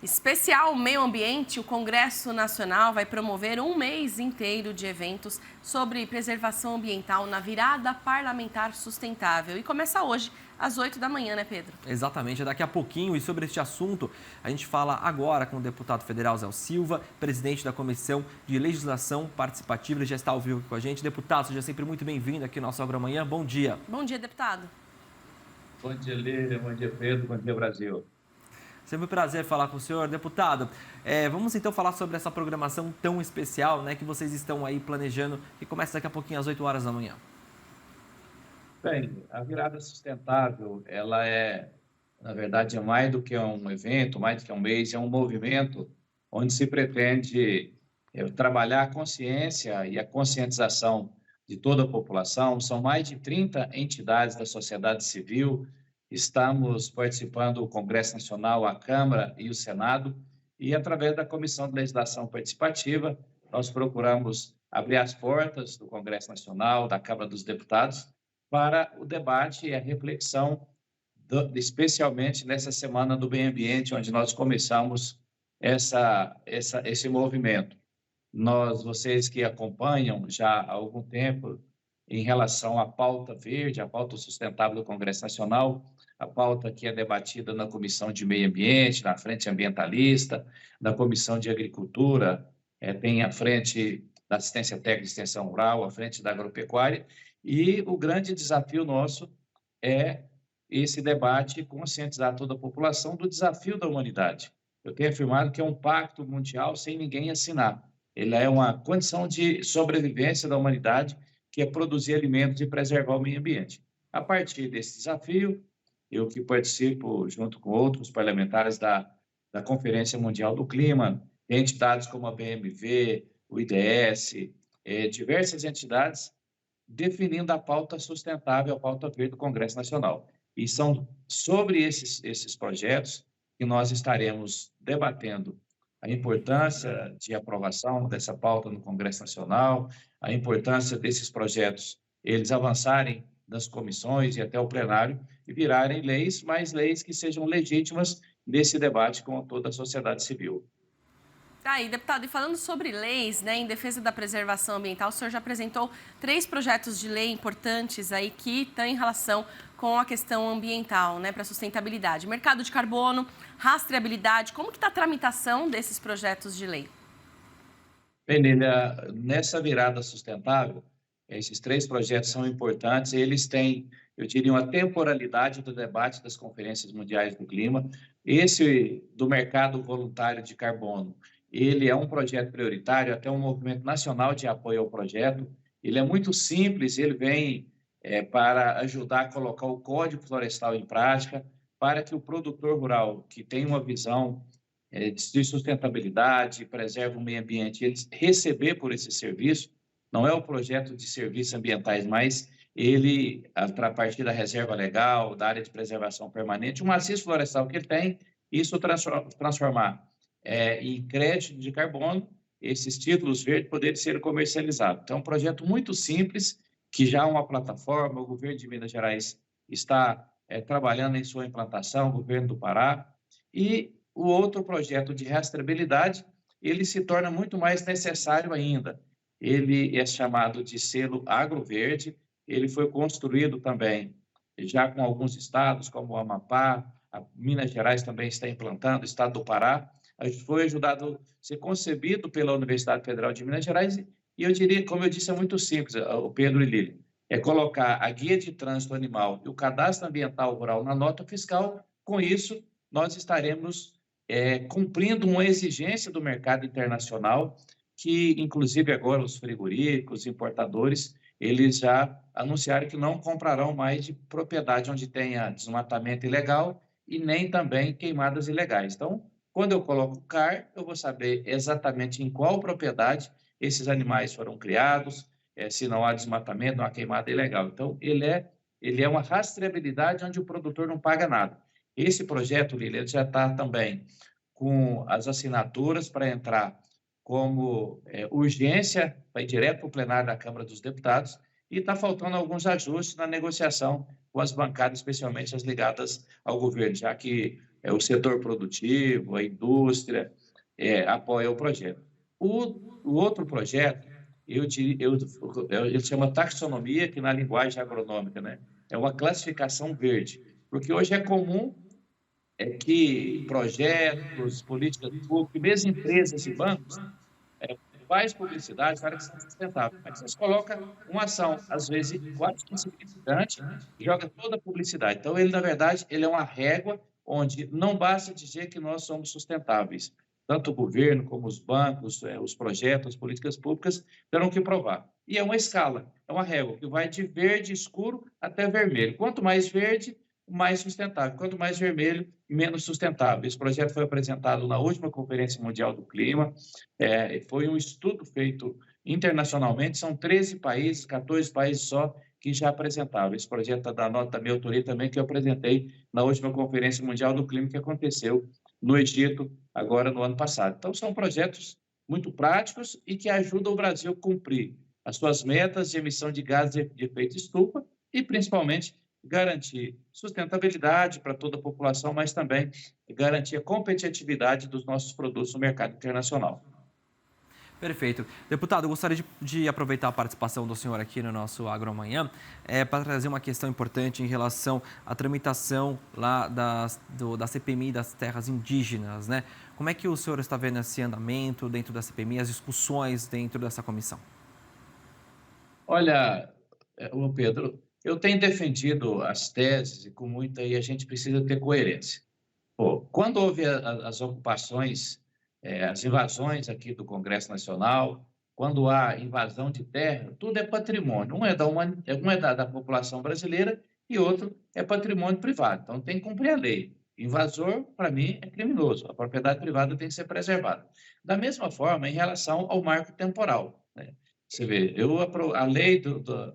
Especial Meio Ambiente, o Congresso Nacional vai promover um mês inteiro de eventos sobre preservação ambiental na virada parlamentar sustentável. E começa hoje, às 8 da manhã, né, Pedro? Exatamente, é daqui a pouquinho. E sobre este assunto, a gente fala agora com o deputado federal Zé Silva, presidente da Comissão de Legislação Participativa. Ele já está ao vivo aqui com a gente. Deputado, seja sempre muito bem-vindo aqui no nosso Agroamanhã. Bom dia. Bom dia, deputado. Bom dia, Lília. Bom dia, Pedro. Bom dia, Brasil. Sempre um prazer falar com o senhor, deputado. Vamos então falar sobre essa programação tão especial, né, que vocês estão aí planejando, que começa daqui a pouquinho às 8 horas da manhã. Bem, a virada sustentável, ela na verdade, é mais do que um evento, mais do que um mês, é um movimento onde se pretende trabalhar a consciência e a conscientização de toda a população. São mais de 30 entidades da sociedade civil. Estamos participando do Congresso Nacional, a Câmara e o Senado, e através da Comissão de Legislação Participativa, nós procuramos abrir as portas do Congresso Nacional, da Câmara dos Deputados, para o debate e a reflexão, especialmente nessa Semana do Meio Ambiente, onde nós começamos esse movimento. Vocês que acompanham já há algum tempo, em relação à pauta verde, à pauta sustentável do Congresso Nacional, a pauta que é debatida na Comissão de Meio Ambiente, na Frente Ambientalista, na Comissão de Agricultura, tem a Frente da Assistência Técnica e Extensão Rural, a Frente da Agropecuária, e o grande desafio nosso é esse debate conscientizar toda a população do desafio da humanidade. Eu tenho afirmado que é um pacto mundial sem ninguém assinar. Ele é uma condição de sobrevivência da humanidade, que é produzir alimentos e preservar o meio ambiente. A partir desse desafio, eu que participo, junto com outros parlamentares da Conferência Mundial do Clima, entidades como a BMV, o IDS, diversas entidades, definindo a pauta sustentável, a pauta verde do Congresso Nacional. E são sobre esses projetos que nós estaremos debatendo a importância de aprovação dessa pauta no Congresso Nacional, a importância desses projetos, eles avançarem das comissões e até o plenário e virarem leis, mas leis que sejam legítimas nesse debate com toda a sociedade civil. Aí, deputado, e falando sobre leis, né, em defesa da preservação ambiental, o senhor já apresentou 3 projetos de lei importantes aí que estão em relação com a questão ambiental, né, para a sustentabilidade. Mercado de carbono, rastreabilidade, como que está a tramitação desses projetos de lei? Bem, Lília, nessa virada sustentável, esses 3 projetos são importantes, eles têm, eu diria, uma temporalidade do debate das conferências mundiais do clima. Esse do mercado voluntário de carbono, ele é um projeto prioritário, até um movimento nacional de apoio ao projeto. Ele é muito simples, ele vem para ajudar a colocar o Código Florestal em prática, para que o produtor rural, que tem uma visão de sustentabilidade, preserva o meio ambiente, ele receber por esse serviço. Não é o projeto de serviços ambientais, mas ele, a partir da reserva legal, da área de preservação permanente, o maciço florestal que ele tem, isso transformar em crédito de carbono, esses títulos verdes poderem ser comercializados. Então, é um projeto muito simples, que já há uma plataforma, o governo de Minas Gerais está trabalhando em sua implantação, o governo do Pará, e o outro projeto de rastreabilidade, ele se torna muito mais necessário ainda. Ele é chamado de selo agroverde, ele foi construído também já com alguns estados, como o Amapá, Minas Gerais também está implantando, o estado do Pará. Foi ajudado a ser concebido pela Universidade Federal de Minas Gerais, e eu diria, como eu disse, é muito simples, o Pedro e Lília, é colocar a guia de trânsito animal e o cadastro ambiental rural na nota fiscal. Com isso, nós estaremos cumprindo uma exigência do mercado internacional, que, inclusive, agora os frigoríficos, importadores, eles já anunciaram que não comprarão mais de propriedade onde tenha desmatamento ilegal e nem também queimadas ilegais. Então, quando eu coloco o CAR, eu vou saber exatamente em qual propriedade esses animais foram criados, se não há desmatamento, não há queimada ilegal. Então, ele é uma rastreabilidade onde o produtor não paga nada. Esse projeto, Lília, já está também com as assinaturas para entrar como urgência, vai direto para o plenário da Câmara dos Deputados, e está faltando alguns ajustes na negociação com as bancadas, especialmente as ligadas ao governo, já que o setor produtivo, a indústria, apoia o projeto. O outro projeto, ele chama taxonomia, que na linguagem agronômica, né, é uma classificação verde, porque hoje é comum que projetos, políticas públicas, mesmo empresas e bancos, faz publicidade para que seja sustentável. Mas você coloca uma ação, às vezes, quase insignificante, joga toda a publicidade. Então, ele, na verdade, ele é uma régua onde não basta dizer que nós somos sustentáveis. Tanto o governo como os bancos, os projetos, as políticas públicas terão que provar. E é uma escala, é uma régua que vai de verde escuro até vermelho. Quanto mais verde, mais sustentável. Quanto mais vermelho, menos sustentável. Esse projeto foi apresentado na última Conferência Mundial do Clima. Foi um estudo feito internacionalmente. São 13 países, 14 países só que já apresentaram. Esse projeto está da nota da minha autoria também, que eu apresentei na última Conferência Mundial do Clima, que aconteceu no Egito, agora no ano passado. Então, são projetos muito práticos e que ajudam o Brasil a cumprir as suas metas de emissão de gases de efeito estufa e, principalmente, garantir sustentabilidade para toda a população, mas também garantir a competitividade dos nossos produtos no mercado internacional. Perfeito. Deputado, eu gostaria de aproveitar a participação do senhor aqui no nosso Agro Amanhã para trazer uma questão importante em relação à tramitação lá da CPMI das terras indígenas, né? Como é que o senhor está vendo esse andamento dentro da CPMI, as discussões dentro dessa comissão? Olha, Pedro, eu tenho defendido as teses e com muita, e a gente precisa ter coerência. Quando houve as ocupações, as invasões aqui do Congresso Nacional, quando há invasão de terra, tudo é patrimônio. Um é da população brasileira e outro é patrimônio privado. Então, tem que cumprir a lei. Invasor, para mim, é criminoso. A propriedade privada tem que ser preservada. Da mesma forma, em relação ao marco temporal, né? Você vê, a lei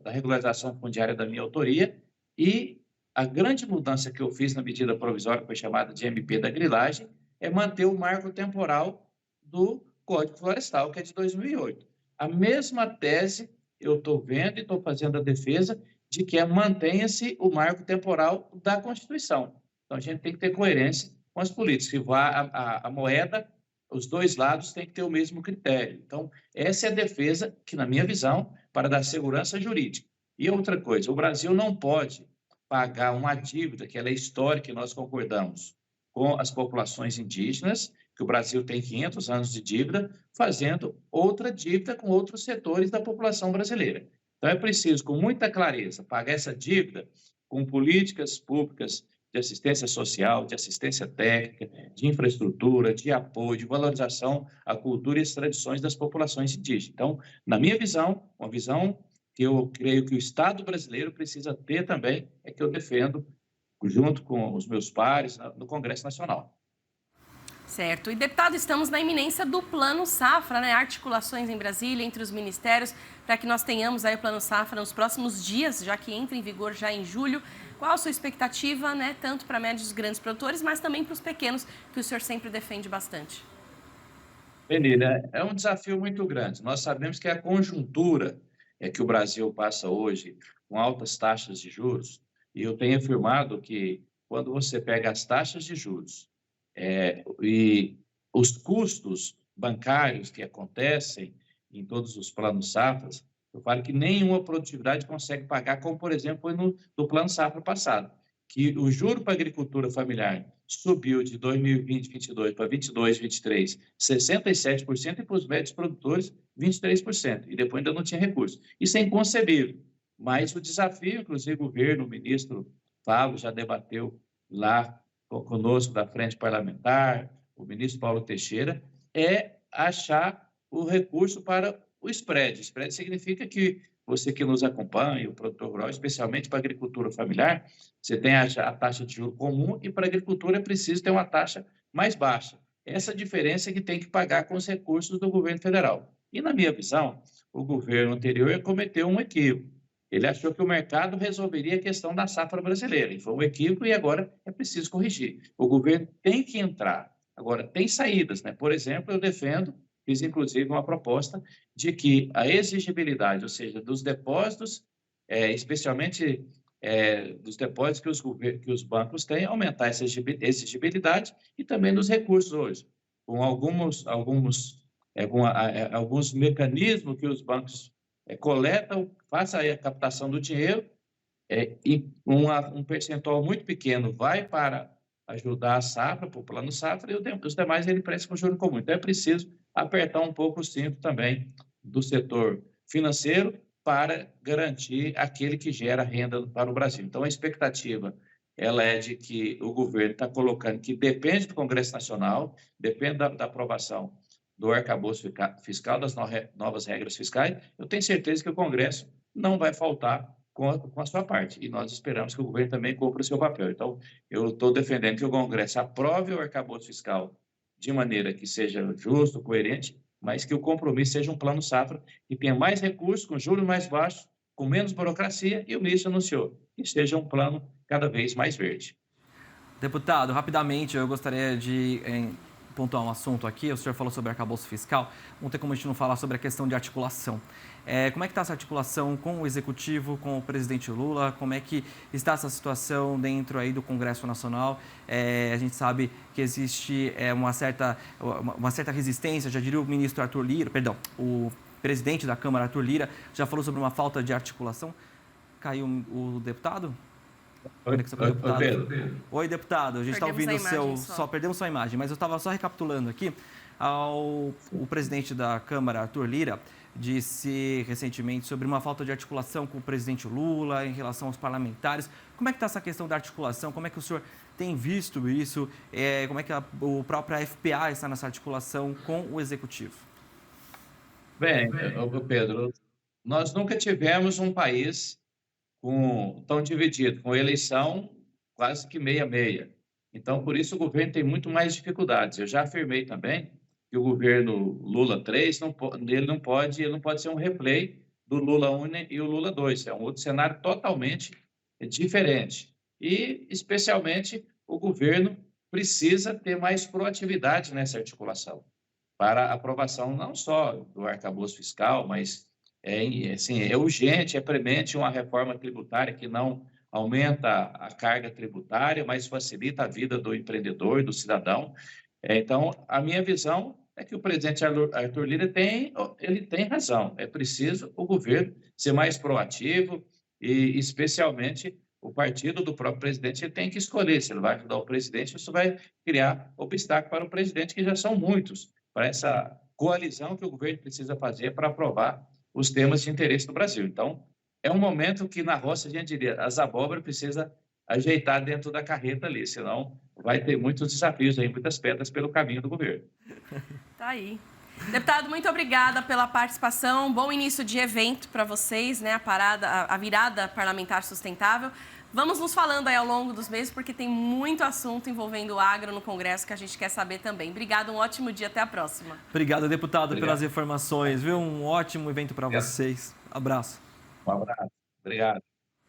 da regularização fundiária da minha autoria e a grande mudança que eu fiz na medida provisória, que foi chamada de MP da grilagem, é manter o marco temporal do Código Florestal, que é de 2008. A mesma tese eu estou vendo e estou fazendo a defesa de que mantenha-se o marco temporal da Constituição. Então, a gente tem que ter coerência com as políticas. Se a moeda, os dois lados têm que ter o mesmo critério. Então, essa é a defesa que, na minha visão, para dar segurança jurídica. E outra coisa, o Brasil não pode pagar uma dívida, que ela é histórica, que nós concordamos, com as populações indígenas, que o Brasil tem 500 anos de dívida, fazendo outra dívida com outros setores da população brasileira. Então, é preciso, com muita clareza, pagar essa dívida com políticas públicas de assistência social, de assistência técnica, de infraestrutura, de apoio, de valorização à cultura e às tradições das populações indígenas. Então, na minha visão, uma visão que eu creio que o Estado brasileiro precisa ter também, é que eu defendo junto com os meus pares no Congresso Nacional. Certo. E, deputado, estamos na iminência do Plano Safra, né? Articulações em Brasília entre os ministérios para que nós tenhamos aí o Plano Safra nos próximos dias, já que entra em vigor já em julho. Qual a sua expectativa, né? Tanto para médios e grandes produtores, mas também para os pequenos, que o senhor sempre defende bastante? Penilha, é um desafio muito grande. Nós sabemos que a conjuntura que o Brasil passa hoje com altas taxas de juros, e eu tenho afirmado que quando você pega as taxas de juros e os custos bancários que acontecem em todos os planos safras, eu falo que nenhuma produtividade consegue pagar, como, por exemplo, foi no plano safra passado, que o juro para a agricultura familiar subiu de 2020, 2022 para 2022, 2023, 67%, e para os médios produtores, 23%, e depois ainda não tinha recurso. Isso é inconcebível, mas o desafio, inclusive o governo, o ministro Fábio já debateu lá conosco da Frente Parlamentar, o ministro Paulo Teixeira, é achar o recurso para o spread. Spread significa que você que nos acompanha, o produtor rural, especialmente para a agricultura familiar, você tem a taxa de juros comum e para a agricultura é preciso ter uma taxa mais baixa. Essa diferença é que tem que pagar com os recursos do governo federal. E, na minha visão, o governo anterior cometeu um equívoco. Ele achou que o mercado resolveria a questão da safra brasileira. E foi um equívoco e agora é preciso corrigir. O governo tem que entrar. Agora, tem saídas, né? Por exemplo, eu defendo, fiz inclusive uma proposta de que a exigibilidade, ou seja, dos depósitos, especialmente dos depósitos que os bancos têm, aumentar essa exigibilidade e também dos recursos hoje, com alguns mecanismos que os bancos coletam, façam aí a captação do dinheiro, e um percentual muito pequeno vai para ajudar a safra, para o plano safra, e os demais ele presta com juros comum. Então, é preciso apertar um pouco o cinto também do setor financeiro para garantir aquele que gera renda para o Brasil. Então, a expectativa ela é de que o governo está colocando que depende do Congresso Nacional, depende da aprovação do arcabouço fiscal, das novas regras fiscais. Eu tenho certeza que o Congresso não vai faltar com a sua parte, e nós esperamos que o governo também cumpra o seu papel. Então, eu estou defendendo que o Congresso aprove o arcabouço fiscal de maneira que seja justo, coerente, mas que o compromisso seja um plano safra que tenha mais recursos, com juros mais baixos, com menos burocracia, e o ministro anunciou que seja um plano cada vez mais verde. Deputado, rapidamente, eu gostaria de pontuar um assunto aqui. O senhor falou sobre arcabouço fiscal. Não tem como a gente não falar sobre a questão de articulação. Como é que está essa articulação com o Executivo, com o presidente Lula? Como é que está essa situação dentro aí do Congresso Nacional? A gente sabe que existe uma certa resistência, já diria o ministro Arthur Lira, perdão, o presidente da Câmara, Arthur Lira, já falou sobre uma falta de articulação. Caiu o deputado? Oi, Pedro. Oi, deputado. A gente está ouvindo o seu... Só perdemos sua imagem, mas eu estava só recapitulando aqui. O presidente da Câmara, Arthur Lira, disse recentemente sobre uma falta de articulação com o presidente Lula em relação aos parlamentares. Como é que está essa questão da articulação? Como é que o senhor tem visto isso? Como é que a própria FPA está nessa articulação com o Executivo? Bem, Pedro, nós nunca tivemos um país tão dividido, com eleição quase que meia-meia. Então, por isso, o governo tem muito mais dificuldades. Eu já afirmei também que o governo Lula 3 ele não pode ser um replay do Lula 1 e o Lula 2. É um outro cenário totalmente diferente. E, especialmente, o governo precisa ter mais proatividade nessa articulação para a aprovação não só do arcabouço fiscal, mas é urgente, é premente uma reforma tributária que não aumenta a carga tributária, mas facilita a vida do empreendedor, do cidadão. Então, a minha visão é que o presidente Arthur Lira tem razão. É preciso o governo ser mais proativo e, especialmente, o partido do próprio presidente ele tem que escolher se ele vai ajudar o presidente, isso vai criar obstáculos para o presidente, que já são muitos, para essa coalizão que o governo precisa fazer para aprovar os temas de interesse do Brasil. Então, é um momento que na roça a gente diria, as abóboras precisa ajeitar dentro da carreta ali, senão vai ter muitos desafios aí, muitas pedras pelo caminho do governo. Tá aí. Deputado, muito obrigada pela participação. Bom início de evento para vocês, né? A virada parlamentar sustentável. Vamos nos falando aí ao longo dos meses, porque tem muito assunto envolvendo o agro no Congresso que a gente quer saber também. Obrigada, um ótimo dia, até a próxima. Obrigado, deputado, pelas informações, viu? Um ótimo evento para vocês. Abraço. Um abraço. Obrigado.